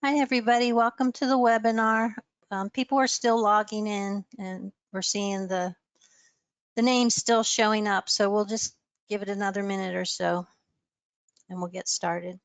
Hi, everybody. Welcome to the webinar. People are still logging in, and we're seeing the names still showing up. So we'll just give it another minute or so, and we'll get started.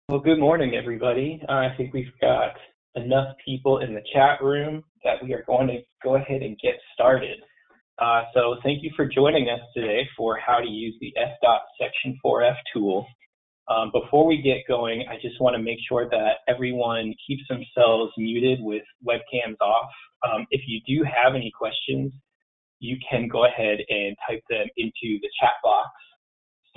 Well, good morning, everybody. I think we've got enough people in the chat room that we are going to go ahead and get started. So thank you for joining us today for how to use the FDOT Section 4F tool. Before we get going, I just want to make sure that everyone keeps themselves muted with webcams off. If you do have any questions, you can go ahead and type them into the chat box.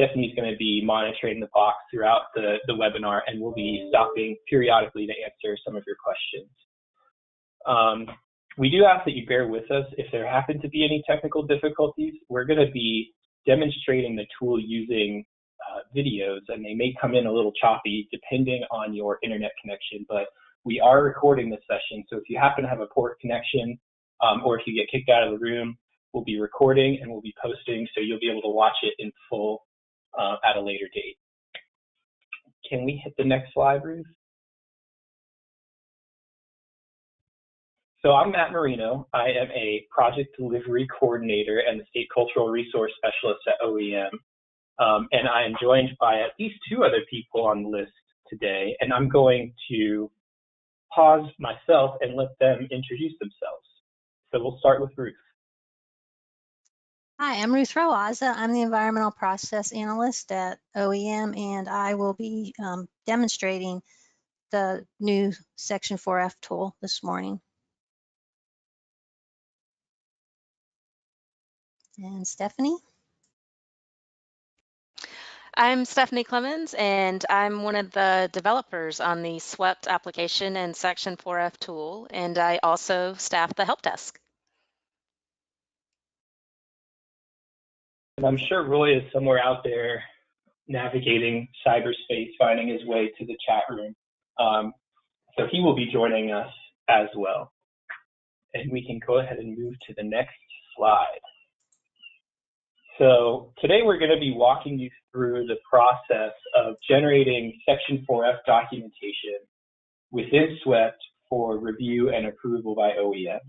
Stephanie's going to be monitoring the box throughout the webinar, and we'll be stopping periodically to answer some of your questions. We do ask that you bear with us if there happen to be any technical difficulties. We're going to be demonstrating the tool using videos, and they may come in a little choppy depending on your internet connection, but we are recording this session, so if you happen to have a poor connection or if you get kicked out of the room, we'll be recording and we'll be posting, so you'll be able to watch it in full at a later date. Can we hit the next slide, Ruth? So I'm Matt Marino. I am a project delivery coordinator and the state cultural resource specialist at OEM. And I am joined by at least two other people on the list today, and I'm going to pause myself and let them introduce themselves. So we'll start with Ruth. Hi, I'm Ruth Roaza. I'm the environmental process analyst at OEM, and I will be demonstrating the new Section 4F tool this morning. And Stephanie? I'm Stephanie Clemens, and I'm one of the developers on the SWEPT application and Section 4F tool, and I also staff the help desk. And I'm sure Roy is somewhere out there navigating cyberspace, finding his way to the chat room. So he will be joining us as well. And we can go ahead and move to the next slide. So today we're going to be walking you through the process of generating Section 4F documentation within SWEPT for review and approval by OEM.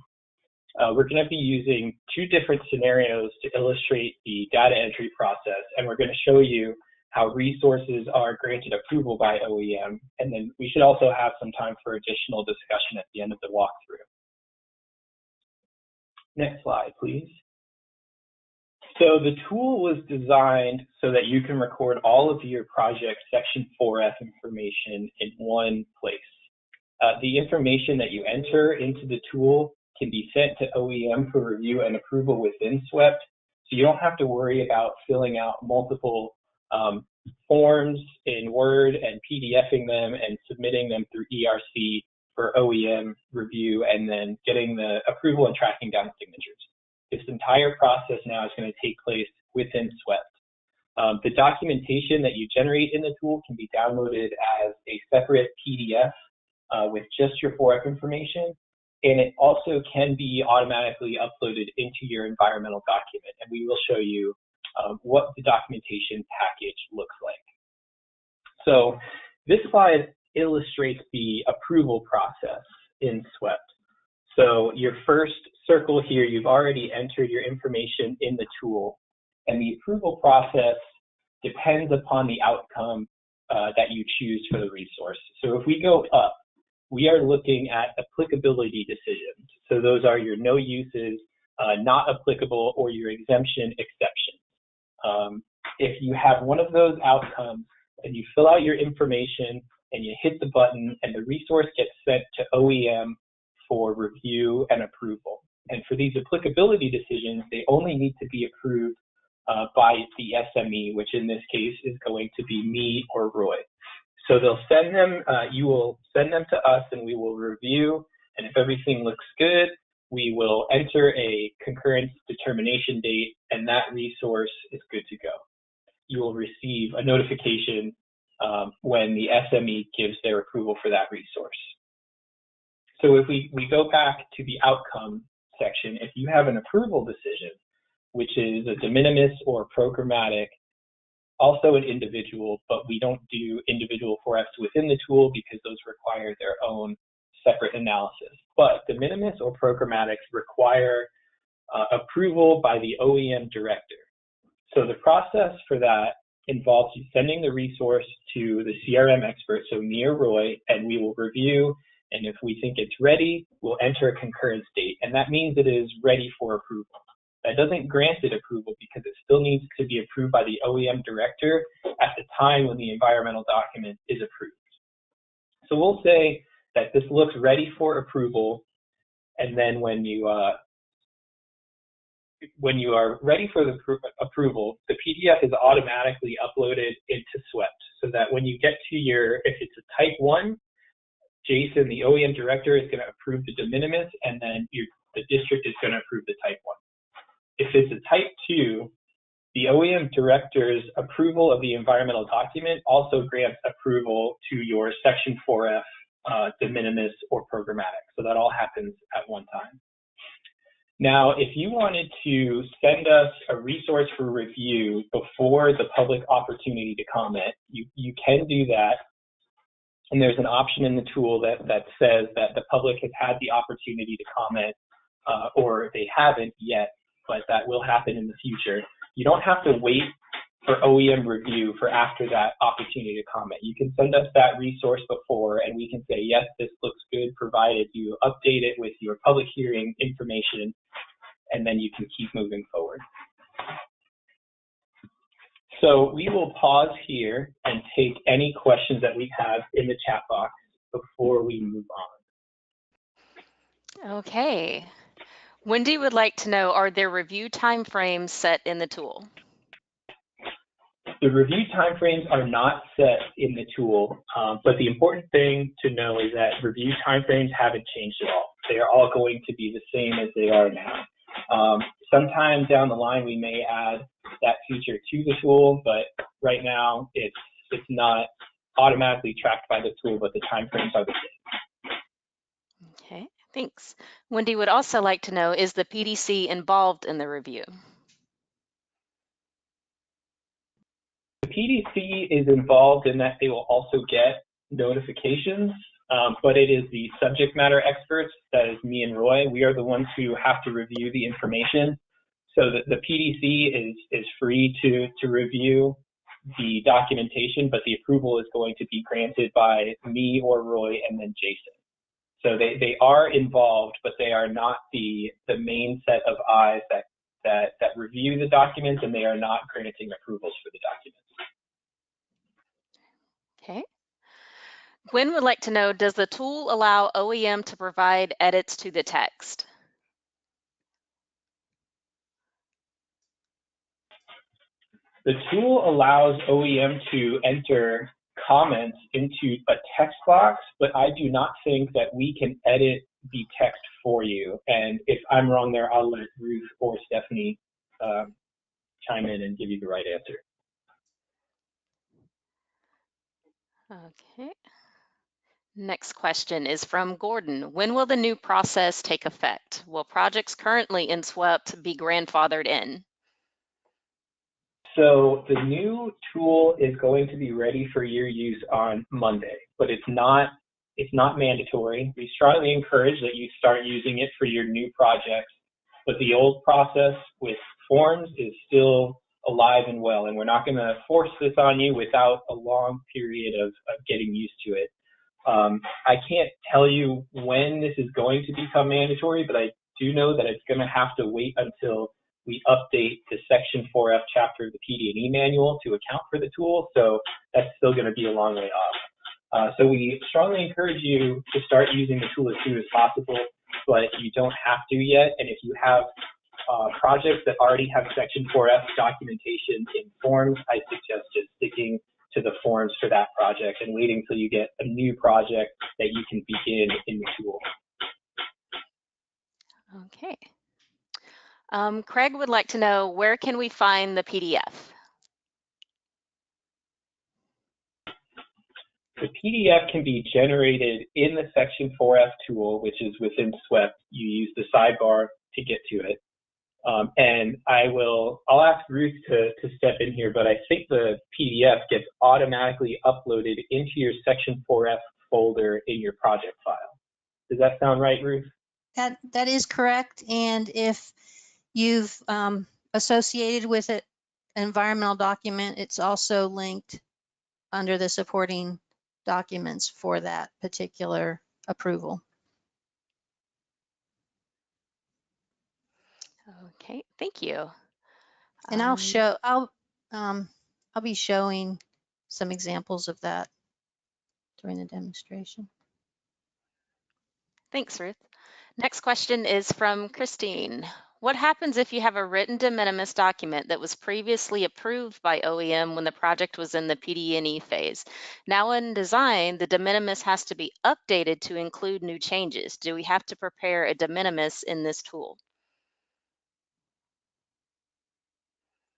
We're going to be using two different scenarios to illustrate the data entry process, and we're going to show you how resources are granted approval by OEM, and then we should also have some time for additional discussion at the end of the walkthrough. Next slide, please. So the tool was designed so that you can record all of your project Section 4F information in one place. The information that you enter into the tool can be sent to OEM for review and approval within SWEPT. So you don't have to worry about filling out multiple forms in Word and PDFing them and submitting them through ERC for OEM review and then getting the approval and tracking down signatures. This entire process now is going to take place within SWEPT. The documentation that you generate in the tool can be downloaded as a separate PDF with just your 4F information, and it also can be automatically uploaded into your environmental document, and we will show you what the documentation package looks like. So this slide illustrates the approval process in SWEPT. So your first circle here, you've already entered your information in the tool, and the approval process depends upon the outcome that you choose for the resource. So if we go up, we are looking at applicability decisions. So those are your no uses, not applicable, or your exemption exception. If you have one of those outcomes and you fill out your information and you hit the button and the resource gets sent to OEM for review and approval. And for these applicability decisions, they only need to be approved by the SME, which in this case is going to be me or Roy. So they'll send them, you will send them to us and we will review, and if everything looks good, we will enter a concurrence determination date, and that resource is good to go. You will receive a notification when the SME gives their approval for that resource. So if we go back to the outcome section, if you have an approval decision, which is a de minimis or programmatic, also an individual, but we don't do individual 4Fs within the tool because those require their own separate analysis. But de minimis or programmatics require approval by the OEM director. So the process for that involves you sending the resource to the CRM expert, so me or Roy, and we will review, and if we think it's ready, we'll enter a concurrence date, and that means it is ready for approval. That doesn't grant it approval because it still needs to be approved by the OEM director at the time when the environmental document is approved. So we'll say that this looks ready for approval, and then when you are ready for the approval, the PDF is automatically uploaded into SWEPT so that when you get to your, if it's a type 1, Jason, the OEM director, is going to approve the de minimis, and then the district is going to approve the type 1. If it's a type 2, the OEM director's approval of the environmental document also grants approval to your section 4F de minimis or programmatic. So that all happens at one time. Now, if you wanted to send us a resource for review before the public opportunity to comment, you can do that. And there's an option in the tool that says that the public has had the opportunity to comment or they haven't yet, but that will happen in the future. You don't have to wait for OEM review for after that opportunity to comment. You can send us that resource before and we can say, yes, this looks good, provided you update it with your public hearing information, and then you can keep moving forward. So we will pause here and take any questions that we have in the chat box before we move on. Okay. Wendy would like to know, are there review timeframes set in the tool? The review timeframes are not set in the tool, but the important thing to know is that review timeframes haven't changed at all. They are all going to be the same as they are now. Sometime down the line, we may add that feature to the tool, but right now it's not automatically tracked by the tool, but the timeframes are the same. Okay, thanks. Wendy would also like to know, is the PDC involved in the review? The PDC is involved in that they will also get notifications, but it is the subject matter experts, that is me and Roy. We are the ones who have to review the information. So the PDC is free to review the documentation, but the approval is going to be granted by me or Roy and then Jason. So they are involved, but they are not the main set of eyes that review the documents, and they are not granting approvals for the documents. Okay. Gwen would like to know, does the tool allow OEM to provide edits to the text? The tool allows OEM to enter comments into a text box, but I do not think that we can edit the text for you. And if I'm wrong there, I'll let Ruth or Stephanie chime in and give you the right answer. Okay. Next question is from Gordon. When will the new process take effect? Will projects currently in SWEPT be grandfathered in? So the new tool is going to be ready for your use on Monday, but it's not mandatory. We strongly encourage that you start using it for your new projects, but the old process with forms is still alive and well, and we're not going to force this on you without a long period of getting used to it. I can't tell you when this is going to become mandatory, but I do know that it's going to have to wait until we update the Section 4F chapter of the PD&E manual to account for the tool, so that's still going to be a long way off. So we strongly encourage you to start using the tool as soon as possible, but you don't have to yet. And if you have projects that already have Section 4F documentation in forms, I suggest just sticking to the forms for that project and waiting until you get a new project that you can begin in the tool. Okay. Craig would like to know, where can we find the PDF? The PDF can be generated in the Section 4F tool, which is within SWEPT. You use the sidebar to get to it. And I'll ask Ruth to step in here, but I think the PDF gets automatically uploaded into your Section 4F folder in your project file. Does that sound right, Ruth? That is correct. And if you've associated with it an environmental document, it's also linked under the supporting documents for that particular approval. Okay, thank you. And I'll be showing some examples of that during the demonstration. Thanks, Ruth. Next question is from Christine. What happens if you have a written de minimis document that was previously approved by OEM when the project was in the PD&E phase? Now in design, the de minimis has to be updated to include new changes. Do we have to prepare a de minimis in this tool?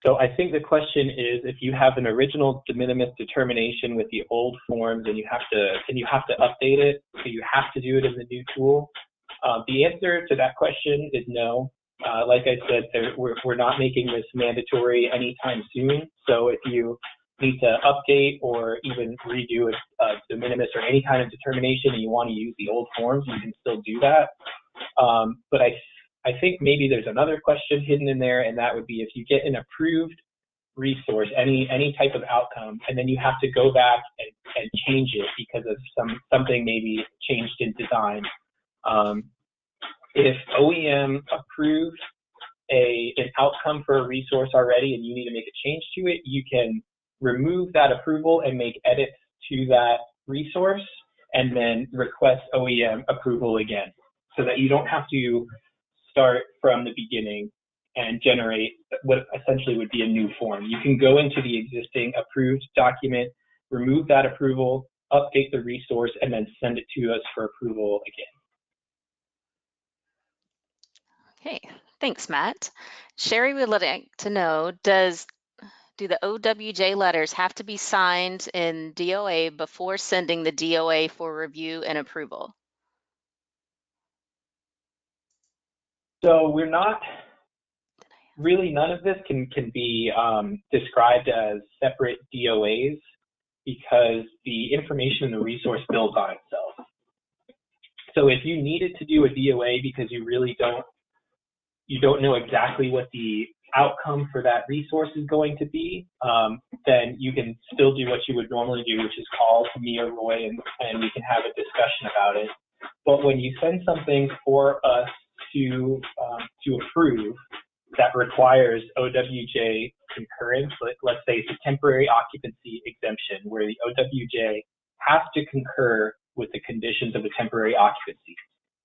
So I think the question is, if you have an original de minimis determination with the old forms and you have to update it, so you have to do it in the new tool. The answer to that question is no. Like I said, we're not making this mandatory anytime soon. So if you need to update or even redo a de minimis or any kind of determination and you want to use the old forms, you can still do that. But I think maybe there's another question hidden in there, and that would be if you get an approved resource, any type of outcome, and then you have to go back and change it because of something maybe changed in design. If OEM approved an outcome for a resource already and you need to make a change to it, you can remove that approval and make edits to that resource and then request OEM approval again, so that you don't have to start from the beginning and generate what essentially would be a new form. You can go into the existing approved document, remove that approval, update the resource, and then send it to us for approval again. Okay, thanks, Matt. Sherry would like to know, do the OWJ letters have to be signed in DOA before sending the DOA for review and approval? So we're not, really none of this can be described as separate DOAs because the information in the resource builds on itself. So if you needed to do a DOA because you really don't know exactly what the outcome for that resource is going to be, then you can still do what you would normally do, which is call me or Roy and we can have a discussion about it. But when you send something for us to approve that requires OWJ concurrence, let's say it's a temporary occupancy exemption where the OWJ has to concur with the conditions of a temporary occupancy.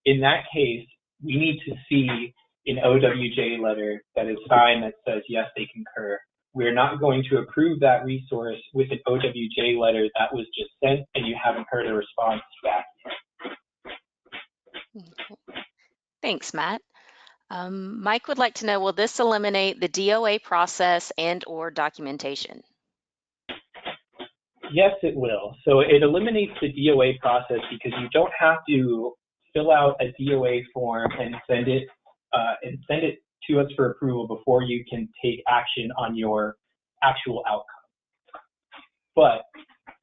In that case, we need to see an OWJ letter that is signed that says, yes, they concur. We're not going to approve that resource with an OWJ letter that was just sent and you haven't heard a response back yet. Thanks, Matt. Mike would like to know, will this eliminate the DOA process and or documentation? Yes, it will. So it eliminates the DOA process because you don't have to fill out a DOA form and send it to us for approval before you can take action on your actual outcome. But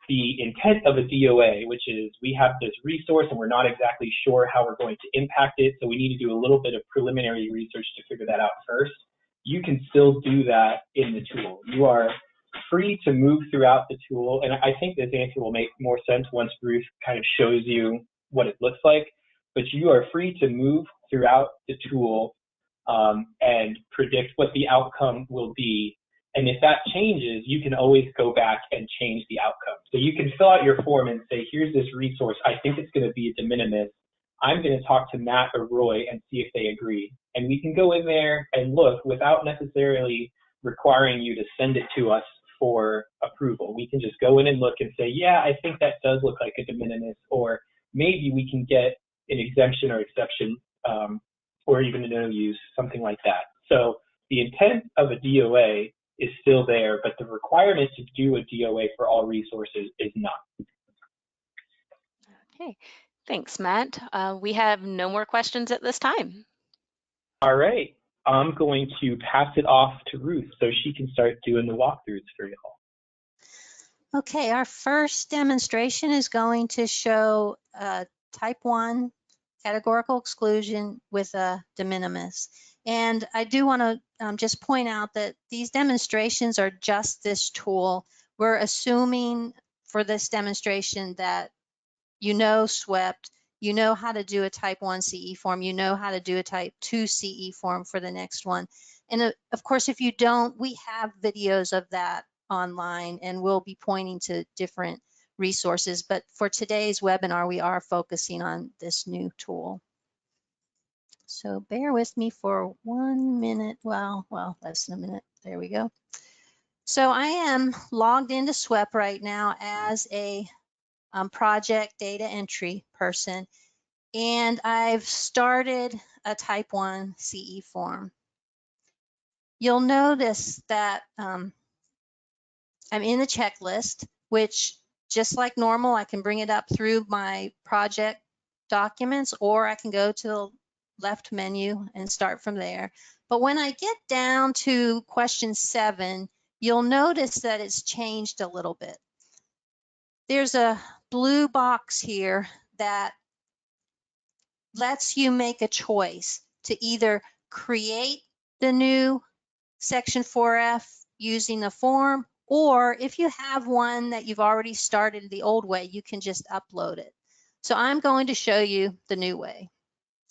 the intent of a DOA, which is we have this resource and we're not exactly sure how we're going to impact it, so we need to do a little bit of preliminary research to figure that out first. You can still do that in the tool. You are free to move throughout the tool, and I think this answer will make more sense once Ruth kind of shows you what it looks like, but you are free to move throughout the tool and predict what the outcome will be. And if that changes, you can always go back and change the outcome. So you can fill out your form and say, here's this resource. I think it's going to be a de minimis. I'm going to talk to Matt or Roy and see if they agree. And we can go in there and look without necessarily requiring you to send it to us for approval. We can just go in and look and say, yeah, I think that does look like a de minimis, or maybe we can get an exemption or exception, or even a no use, something like that. So the intent of a DOA is still there, but the requirement to do a DOA for all resources is not. Okay, thanks, Matt. We have no more questions at this time. All right, I'm going to pass it off to Ruth so she can start doing the walkthroughs for y'all. Okay, our first demonstration is going to show type 1 categorical exclusion with a de minimis. And I do want to just point out that these demonstrations are just this tool. We're assuming for this demonstration that you know SWEPT, you know how to do a type 1 CE form, you know how to do a type 2 CE form for the next one. And of course, if you don't, we have videos of that online and we'll be pointing to different resources. But for today's webinar, we are focusing on this new tool. So bear with me for 1 minute. Well, less than a minute. There we go. So I am logged into SWEP right now as a project data entry person, and I've started a type 1 CE form. You'll notice that I'm in the checklist, which just like normal, I can bring it up through my project documents, or I can go to the left menu and start from there. But when I get down to question 7, you'll notice that it's changed a little bit. There's a blue box here that lets you make a choice to either create the new section 4F using the form, or if you have one that you've already started the old way, you can just upload it. So I'm going to show you the new way.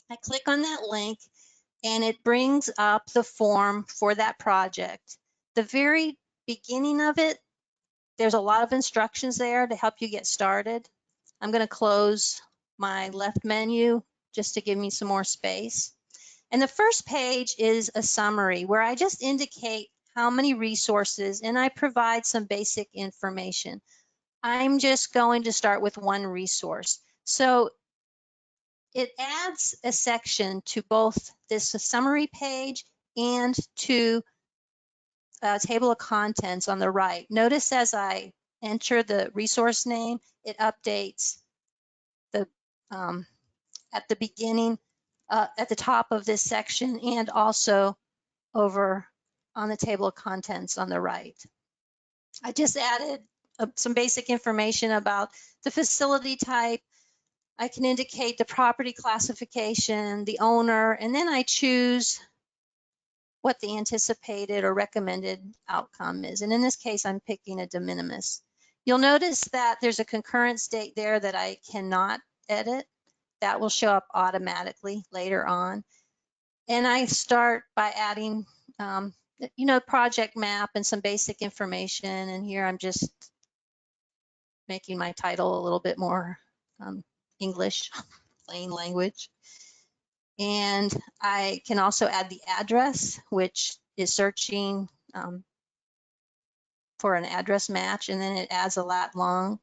I click on that link and it brings up the form for that project. The very beginning of it, there's a lot of instructions there to help you get started. I'm going to close my left menu just to give me some more space. And the first page is a summary where I just indicate how many resources and I provide some basic information. I'm just going to start with one resource. So it adds a section to both this summary page and to a table of contents on the right. Notice as I enter the resource name, it updates the at the beginning, at the top of this section, and also over on the table of contents on the right. I just added some basic information about the facility type. I can indicate the property classification, the owner, and then I choose what the anticipated or recommended outcome is. And in this case, I'm picking a de minimis. You'll notice that there's a concurrent state there that I cannot edit. That will show up automatically later on. And I start by adding, project map and some basic information. And here I'm just making my title a little bit more English, plain language. And I can also add the address, which is searching for an address match, and then it adds a lat long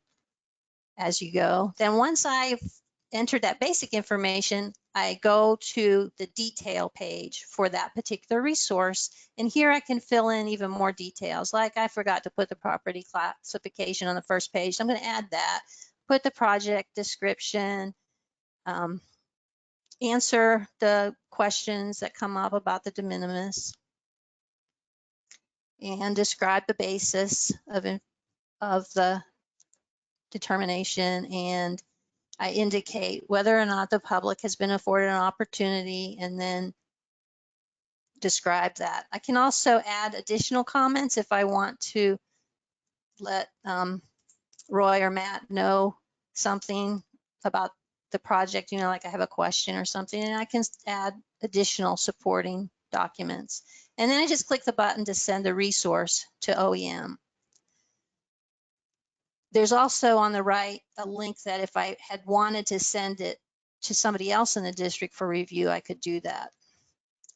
as you go. Then once I've entered that basic information, I go to the detail page for that particular resource. And here I can fill in even more details. Like I forgot to put the property classification on the first page. So I'm going to add that, put the project description, answer the questions that come up about the de minimis, and describe the basis of the determination, and I indicate whether or not the public has been afforded an opportunity, and then describe that. I can also add additional comments if I want to let Roy or Matt know something about the project, you know, like I have a question or something, and I can add additional supporting documents. And then I just click the button to send the resource to OEM. There's also on the right a link that if I had wanted to send it to somebody else in the district for review, I could do that.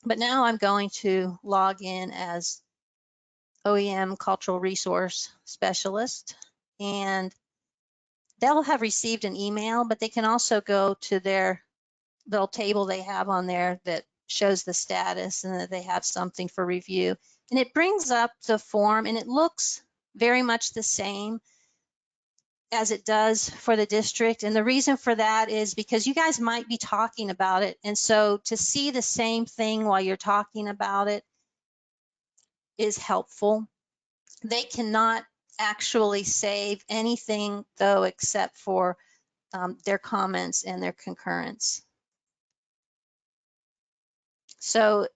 But now I'm going to log in as OEM Cultural Resource Specialist, and they'll have received an email, but they can also go to their little table they have on there that shows the status and that they have something for review. And it brings up the form, and it looks very much the same as it does for the district. And the reason for that is because you guys might be talking about it. And so to see the same thing while you're talking about it is helpful. They cannot actually save anything though, except for their comments and their concurrence. So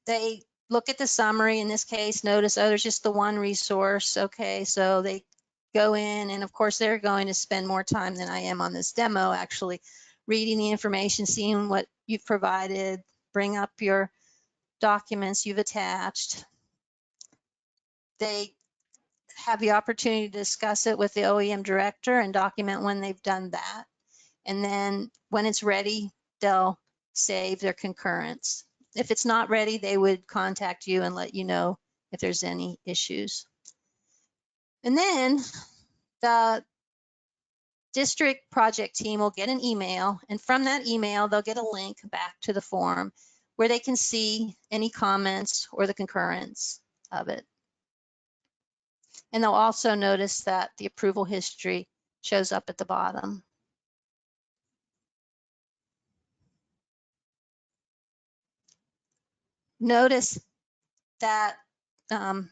they look at the summary in this case, notice, oh, there's just the one resource. Okay, so they go in, and of course they're going to spend more time than I am on this demo, actually reading the information, seeing what you've provided, bring up your documents you've attached. They have the opportunity to discuss it with the OEM director and document when they've done that. And then when it's ready, they'll save their concurrence. If it's not ready, they would contact you and let you know if there's any issues. And then the district project team will get an email, and from that email, they'll get a link back to the form where they can see any comments or the concurrence of it. And they'll also notice that the approval history shows up at the bottom. Notice that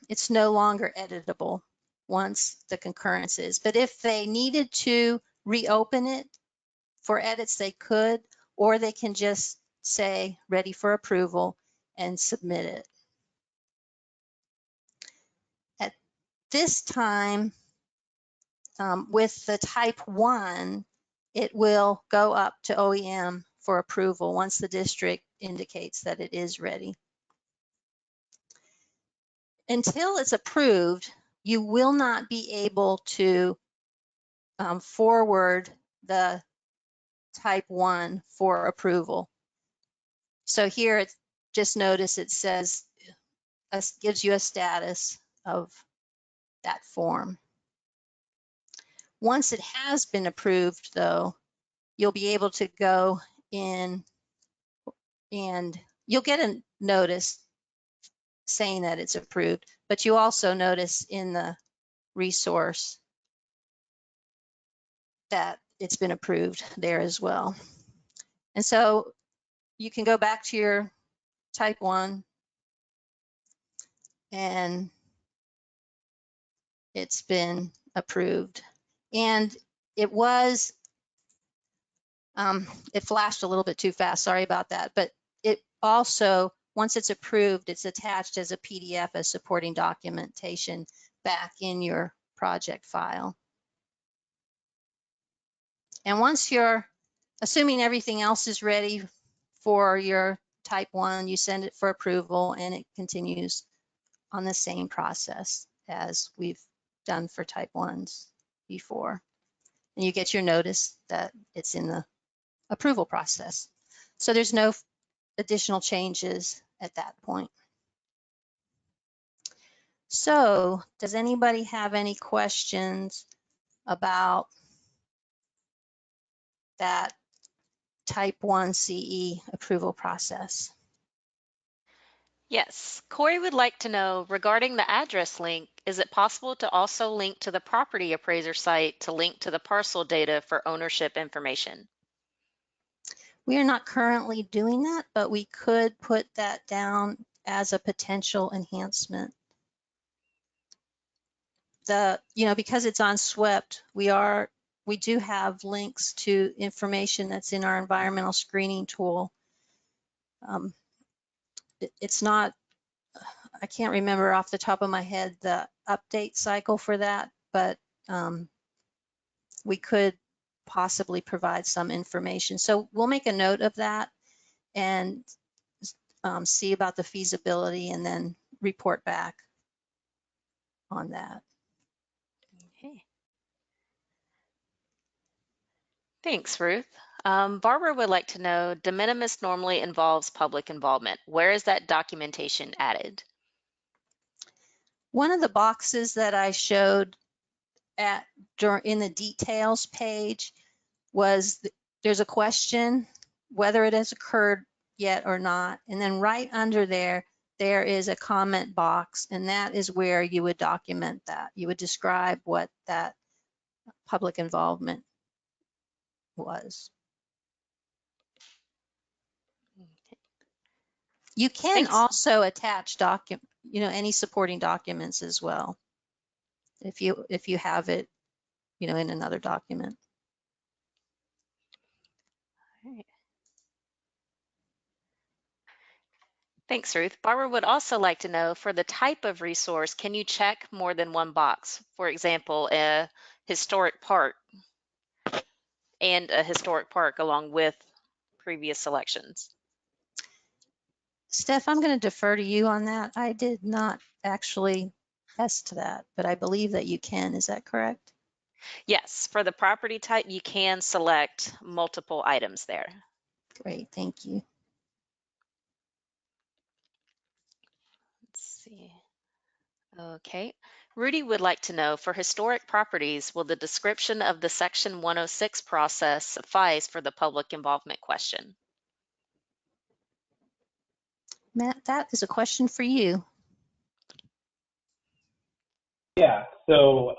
it's no longer editable once the concurrence is. But if they needed to reopen it for edits, they could, or they can just say ready for approval and submit it. At this time, with the type 1, it will go up to OEM for approval once the district indicates that it is ready. Until it's approved, you will not be able to forward the type 1 for approval. So here, it's just notice it says, gives you a status of that form. Once it has been approved, though, you'll be able to go in and you'll get a notice saying that it's approved, but you also notice in the resource that it's been approved there as well. And so you can go back to your type 1 and it's been approved. And it was, it flashed a little bit too fast, sorry about that, but it also, once it's approved, it's attached as a PDF as supporting documentation back in your project file. And once you're, assuming everything else is ready for your type 1, you send it for approval, and it continues on the same process as we've done for type 1s before. And you get your notice that it's in the approval process. So there's no additional changes at that point. So does anybody have any questions about that type 1 CE approval process? Yes, Corey would like to know regarding the address link, is it possible to also link to the property appraiser site to link to the parcel data for ownership information? We are not currently doing that, but we could put that down as a potential enhancement. Because it's on SWIFT, we do have links to information that's in our environmental screening tool. It's not, I can't remember off the top of my head the update cycle for that, but we could possibly provide some information. So we'll make a note of that and see about the feasibility and then report back on that. Okay. Thanks, Ruth. Barbara would like to know, de minimis normally involves public involvement. Where is that documentation added? One of the boxes that I showed in the details page was there's a question whether it has occurred yet or not, and then right under there is a comment box, and that is where you would document that. You would describe what that public involvement was. You can also attach any supporting documents as well if you have it in another document. All right. Thanks, Ruth. Barbara would also like to know, for the type of resource, can you check more than one box? For example, a historic park and a historic park along with previous selections. Steph, I'm going to defer to you on that. I did not actually test that, but I believe that you can. Is that correct? Yes, for the property type, you can select multiple items there. Great, thank you. Let's see. Okay. Rudy would like to know, for historic properties, will the description of the Section 106 process suffice for the public involvement question? Matt, that is a question for you. Yeah, so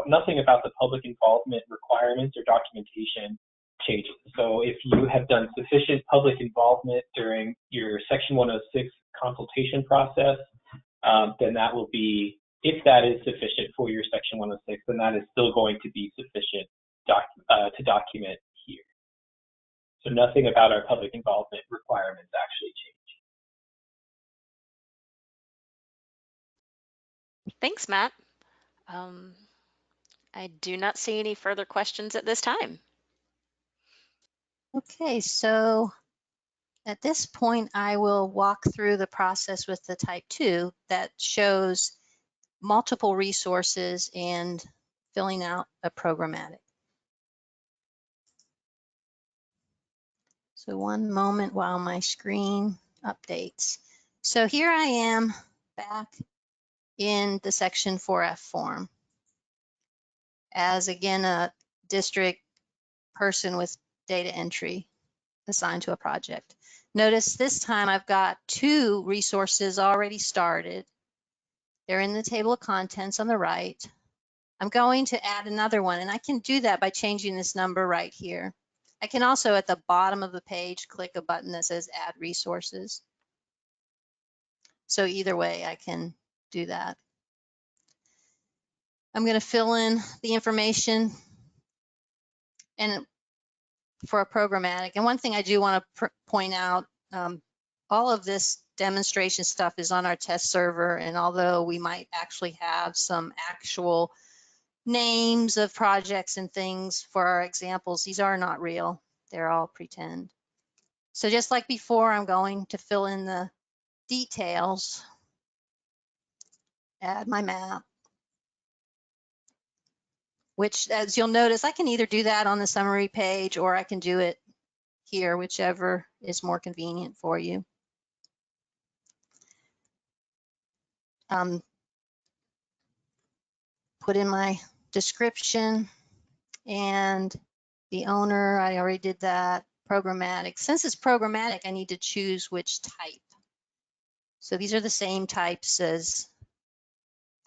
nothing about the public involvement requirements or documentation changes. So if you have done sufficient public involvement during your Section 106 consultation process, then that will be, if that is sufficient for your Section 106, then that is still going to be sufficient to document here. So nothing about our public involvement requirements actually change. Thanks, Matt. I do not see any further questions at this time. Okay, so at this point, I will walk through the process with the type 2 that shows multiple resources and filling out a programmatic. So one moment while my screen updates. So here I am back in the Section 4F form as, again, a district person with data entry assigned to a project. Notice this time I've got 2 resources already started. They're in the table of contents on the right. I'm going to add another one, and I can do that by changing this number right here. I can also, at the bottom of the page, click a button that says Add Resources. So either way, I can do that. I'm going to fill in the information and for a programmatic. And one thing I do want to point out, all of this demonstration stuff is on our test server, and although we might actually have some actual names of projects and things for our examples, these are not real. They're all pretend. So just like before, I'm going to fill in the details, add my map, which, as you'll notice, I can either do that on the summary page or I can do it here, whichever is more convenient for you. Put in my description and the owner, I already did that. Programmatic. Since it's programmatic, I need to choose which type. So these are the same types as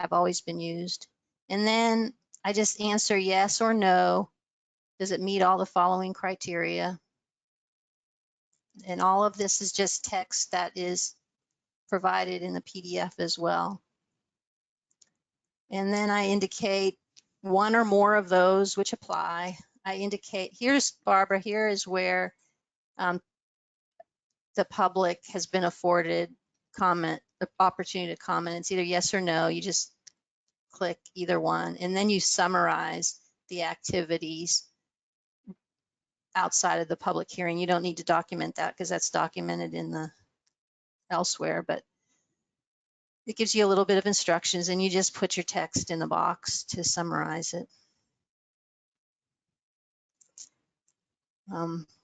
have always been used. And then I just answer yes or no. Does it meet all the following criteria? And all of this is just text that is provided in the PDF as well. And then I indicate one or more of those which apply. I indicate, here's Barbara, here is where the public has been afforded the opportunity to comment. It's either yes or no. You just click either one, and then you summarize the activities outside of the public hearing. You don't need to document that because that's documented in the elsewhere, but it gives you a little bit of instructions, and you just put your text in the box to summarize it.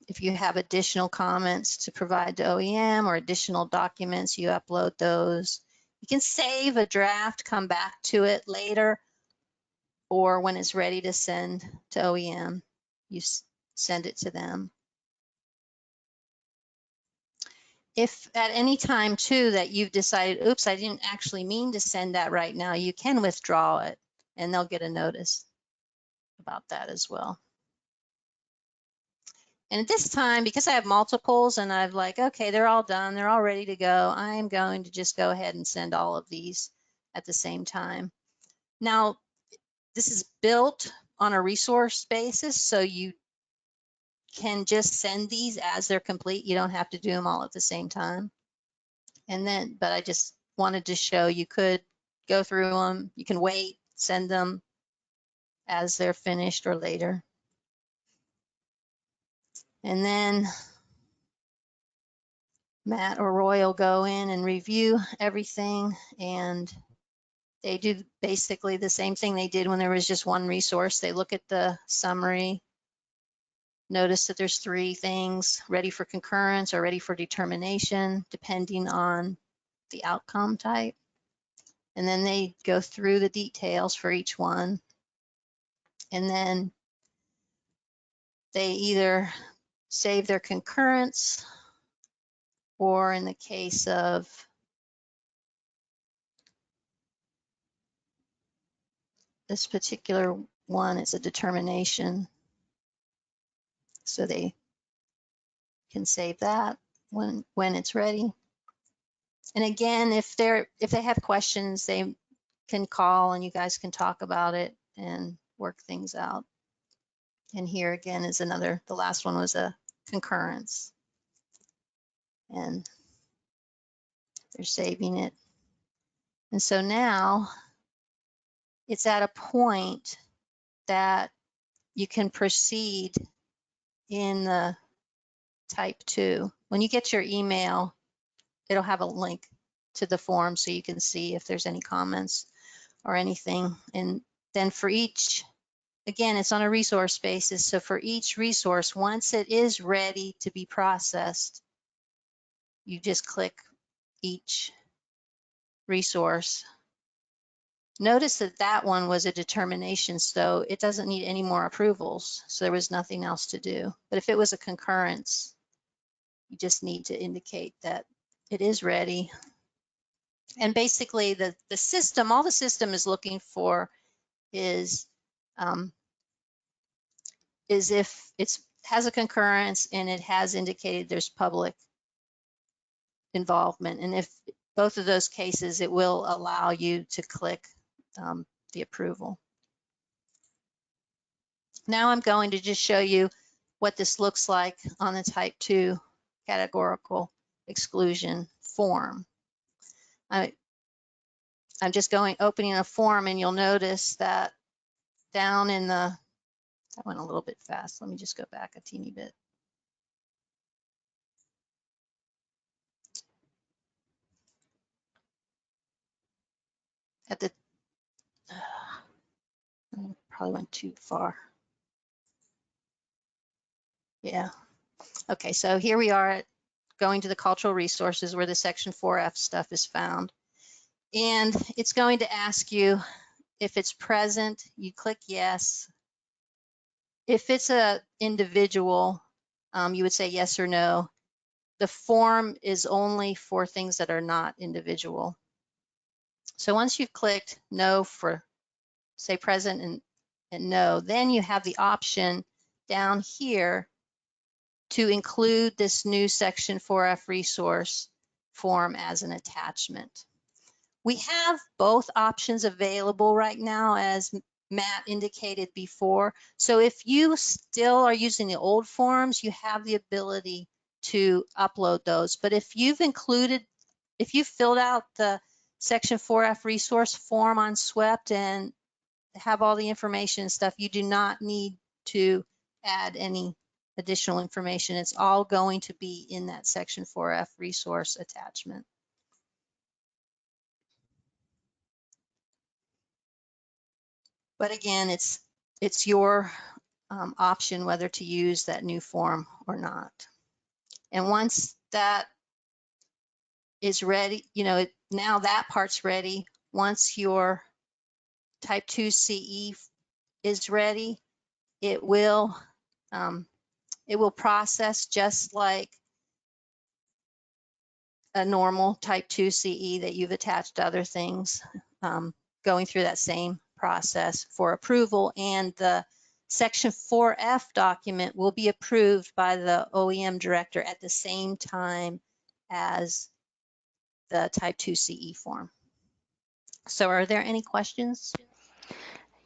If you have additional comments to provide to OEM or additional documents, you upload those. You can save a draft, come back to it later, or when it's ready to send to OEM, you send it to them. If at any time too that you've decided, oops, I didn't actually mean to send that right now, you can withdraw it and they'll get a notice about that as well. And at this time, because I have multiples and I've like, okay, they're all done, they're all ready to go, I'm going to just go ahead and send all of these at the same time. Now, this is built on a resource basis, so you can just send these as they're complete. You don't have to do them all at the same time. And then, but I just wanted to show you could go through them. You can wait, send them as they're finished or later. And then Matt or Roy will go in and review everything, and they do basically the same thing they did when there was just one resource. They look at the summary, notice that there's 3 things, ready for concurrence or ready for determination, depending on the outcome type. And then they go through the details for each one. And then they either save their concurrence, or in the case of this particular one, it's a determination. So they can save that when it's ready. And again, if they have questions, they can call and you guys can talk about it and work things out. And here again is another, the last one was a concurrence. And they're saving it. And so now it's at a point that you can proceed in the type 2. When you get your email, it'll have a link to the form so you can see if there's any comments or anything. And then for each, again, it's on a resource basis. So for each resource, once it is ready to be processed, you just click each resource. Notice that that one was a determination, so it doesn't need any more approvals. So there was nothing else to do. But if it was a concurrence, you just need to indicate that it is ready. And basically the system, all the system is looking for is if it has a concurrence and it has indicated there's public involvement. And if both of those cases, it will allow you to click the approval. Now I'm going to just show you what this looks like on the type 2 categorical exclusion form. I'm just opening a form, and you'll notice that down in the, that went a little bit fast. Let me just go back a teeny bit. At the, probably went too far. Yeah. Okay, so here we are going to the cultural resources where the section 4F stuff is found. And it's going to ask you if it's present, you click yes. If it's a individual, you would say yes or no. The form is only for things that are not individual. So once you've clicked no for, say, present and no, then you have the option down here to include this new section 4F resource form as an attachment. We have both options available right now, as Matt indicated before. So if you still are using the old forms, you have the ability to upload those. But if you've filled out the section 4F resource form on SWEPT and have all the information and stuff, you do not need to add any additional information. It's all going to be in that section 4F resource attachment. But again, it's your option whether to use that new form or not. And once that is ready, now that part's ready. Once your type 2 CE is ready, it will process just like a normal type 2 CE that you've attached to other things, going through that same process for approval. And the section 4F document will be approved by the OEM director at the same time as the type 2 CE form. So are there any questions?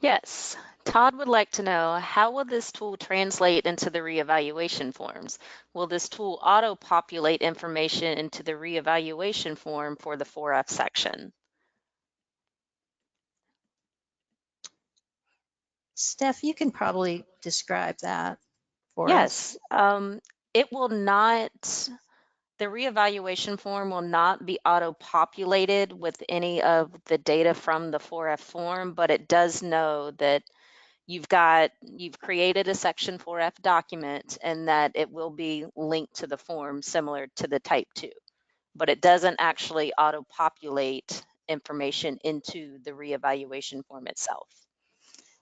Yes. Todd would like to know, how will this tool translate into the reevaluation forms? Will this tool auto-populate information into the reevaluation form for the 4F section? Steph, you can probably describe that for us. Yes. It will not, the reevaluation form will not be auto-populated with any of the data from the 4F form, but it does know that you've created a section 4F document and that it will be linked to the form similar to the type 2, but it doesn't actually auto-populate information into the reevaluation form itself.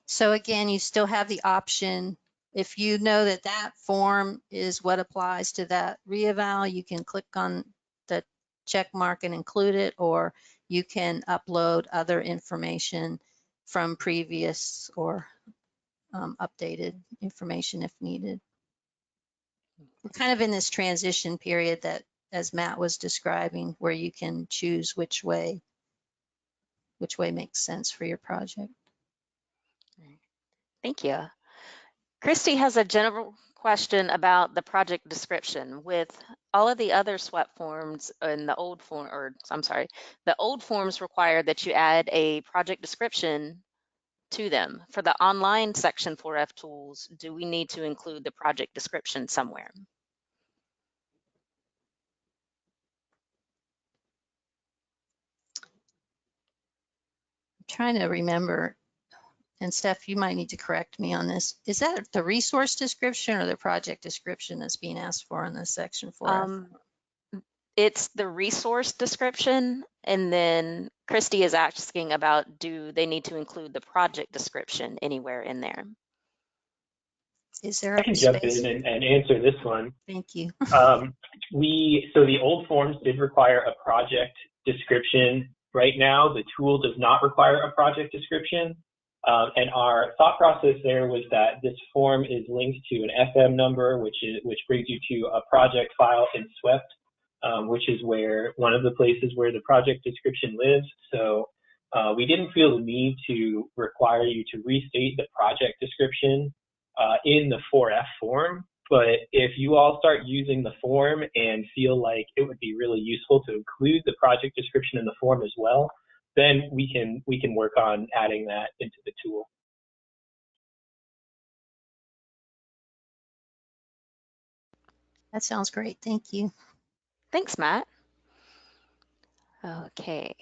So again, you still have the option, if you know that that form is what applies to that reeval, you can click on the check mark and include it, or you can upload other information from previous or updated information if needed. We're kind of in this transition period that, as Matt was describing, where you can choose which way makes sense for your project. Thank you. Christy has a general question about the project description. With all of the other SWEP forms in the old form, or I'm sorry, the old forms require that you add a project description to them. For the online section 4F tools, do we need to include the project description somewhere? I'm trying to remember, and Steph, you might need to correct me on this. Is that the resource description or the project description that's being asked for in this section 4F? It's the resource description, and then Christy is asking about, do they need to include the project description anywhere in there? Is there I can jump in and answer this one. Thank you. So the old forms did require a project description. Right now, the tool does not require a project description. And our thought process there was that this form is linked to an FM number, which brings you to a project file in SWEPT, which is where one of the places where the project description lives. So we didn't feel the need to require you to restate the project description in the 4F form. But if you all start using the form and feel like it would be really useful to include the project description in the form as well, then we can work on adding that into the tool. That sounds great. Thank you. Thanks, Matt. Okay.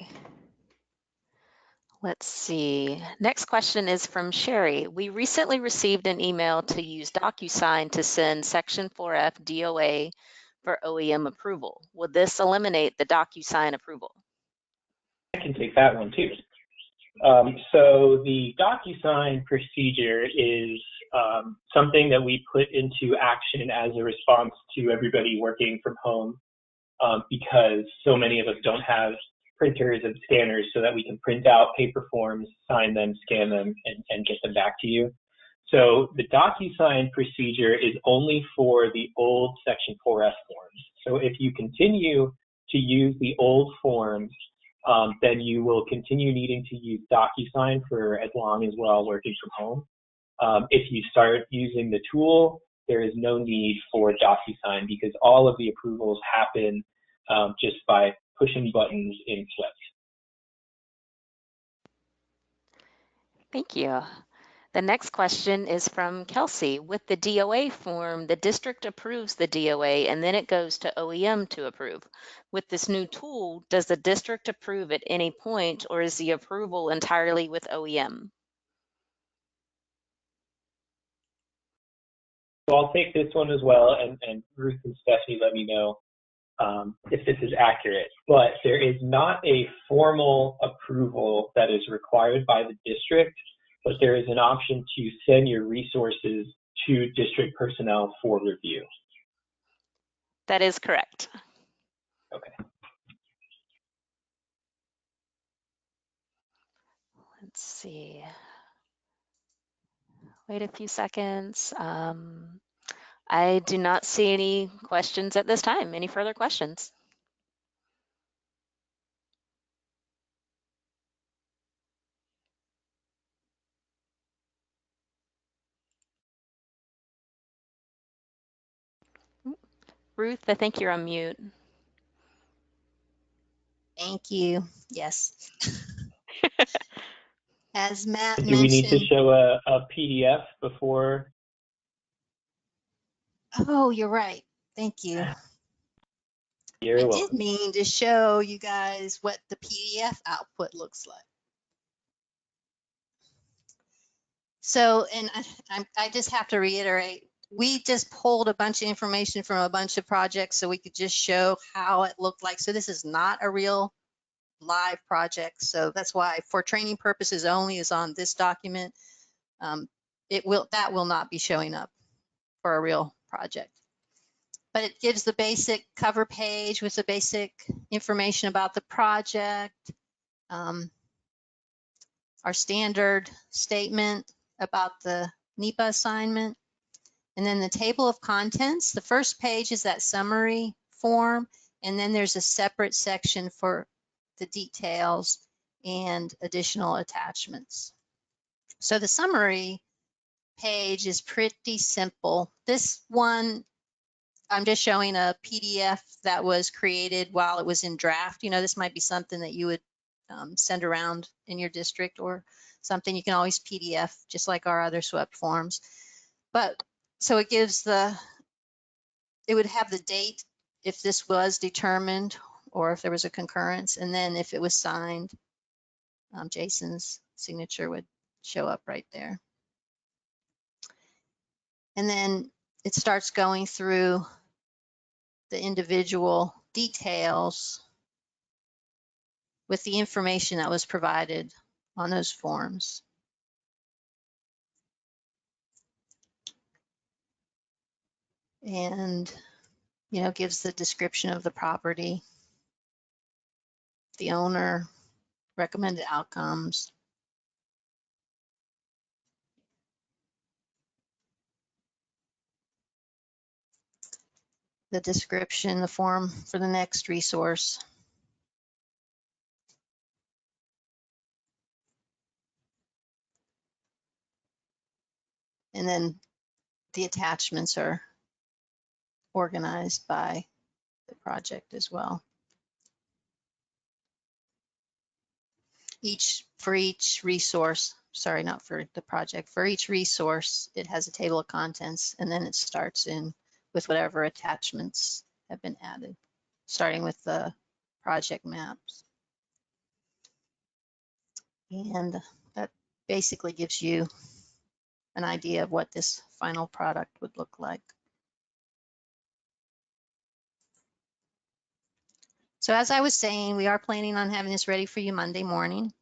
Let's see. Next question is from Sherry. We recently received an email to use DocuSign to send Section 4F DOA for OEM approval. Will this eliminate the DocuSign approval? I can take that one too. So the DocuSign procedure is something that we put into action as a response to everybody working from home because so many of us don't have printers and scanners so that we can print out paper forms, sign them, scan them, and get them back to you. So the DocuSign procedure is only for the old Section 4F forms. So if you continue to use the old forms, then you will continue needing to use DocuSign for as long as we're all working from home. If you start using the tool, there is no need for DocuSign because all of the approvals happen just by pushing buttons in Swift. Thank you. The next question is from Kelsey. With the DOA form, the district approves the DOA and then it goes to OEM to approve. With this new tool, does the district approve at any point or is the approval entirely with OEM? So I'll take this one as well, and Ruth and Stephanie let me know if this is accurate. But there is not a formal approval that is required by the district, but there is an option to send your resources to district personnel for review. That is correct. Okay. Let's see. Wait a few seconds. I do not see any questions at this time. Any further questions? Ruth, I think you're on mute. Thank you. Yes. As Matt Do we need to mentioned. show a PDF before? Oh, you're right. Thank you. You're I welcome. did mean to show you guys what the PDF output looks like. So, and I just have to reiterate, we just pulled a bunch of information from a bunch of projects so we could just show how it looked like. So this is not a real live project. So that's why for training purposes only is on this document. That will not be showing up for a real project. But it gives the basic cover page with the basic information about the project, our standard statement about the NEPA assignment, and then the table of contents. The first page is that summary form, and then there's a separate section for the details and additional attachments. So the summary page is pretty simple. This one, I'm just showing a PDF that was created while it was in draft. You know, this might be something that you would send around in your district or something. You can always PDF just like our other SWEP forms. But so it gives it would have the date if this was determined or if there was a concurrence, and then if it was signed, Jason's signature would show up right there. And then it starts going through the individual details with the information that was provided on those forms. And, you know, gives the description of the property, the owner, recommended outcomes. The description, the form for the next resource. And then the attachments are organized by the project as well. For each resource, sorry, not for the project, for each resource, it has a table of contents, and then it starts in with whatever attachments have been added, starting with the project maps. And that basically gives you an idea of what this final product would look like. So as I was saying, we are planning on having this ready for you Monday morning.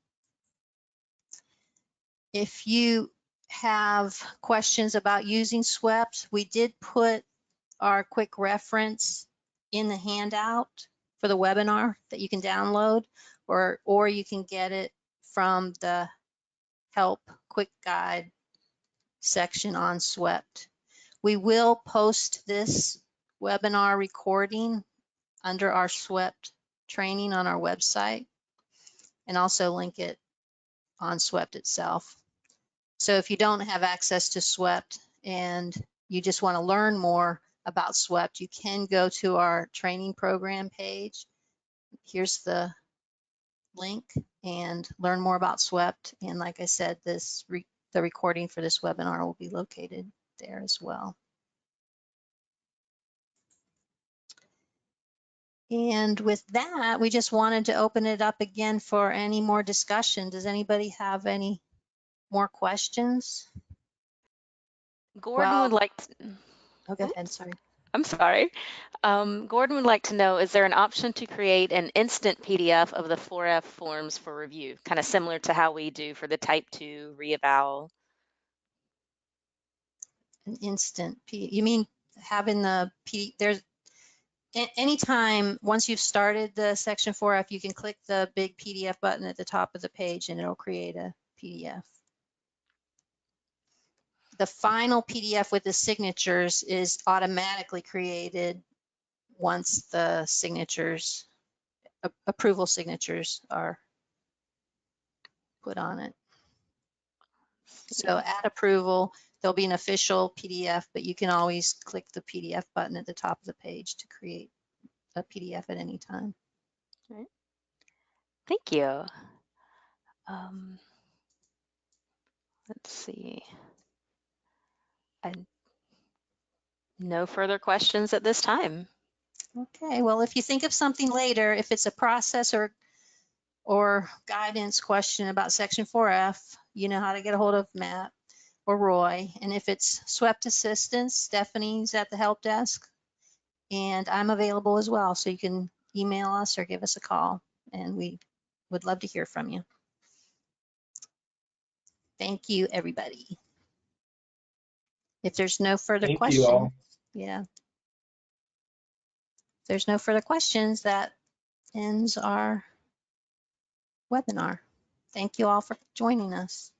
If you have questions about using SWEPT, we did put our quick reference in the handout for the webinar that you can download, or you can get it from the help quick guide section on SWEPT. We will post this webinar recording under our SWEPT training on our website and also link it on SWEPT itself. So if you don't have access to SWEPT and you just want to learn more about SWEPT, you can go to our training program page. Here's the link and learn more about SWEPT. And like I said, the recording for this webinar will be located there as well. And with that, we just wanted to open it up again for any more discussion. Does anybody have any more questions? Gordon would like to, Oh, go ahead, sorry. I'm sorry. Gordon would like to know, is there an option to create an instant PDF of the 4F forms for review, kind of similar to how we do for the Type 2 reeval? An instant PDF, you mean having the there's anytime once you've started the section 4F, you can click the big PDF button at the top of the page and it'll create a PDF. The final PDF with the signatures is automatically created once the signatures, approval signatures are put on it. So at approval, there'll be an official PDF, but you can always click the PDF button at the top of the page to create a PDF at any time. Right. Thank you. Let's see. No further questions at this time. Okay, well, if you think of something later, if it's a process or guidance question about section 4F, you know how to get a hold of Matt or Roy. And if it's SWEPT assistance, Stephanie's at the help desk and I'm available as well. So you can email us or give us a call and we would love to hear from you. Thank you, everybody. If there's no further Thank questions, you all. yeah. If there's no further questions, that ends our webinar. Thank you all for joining us.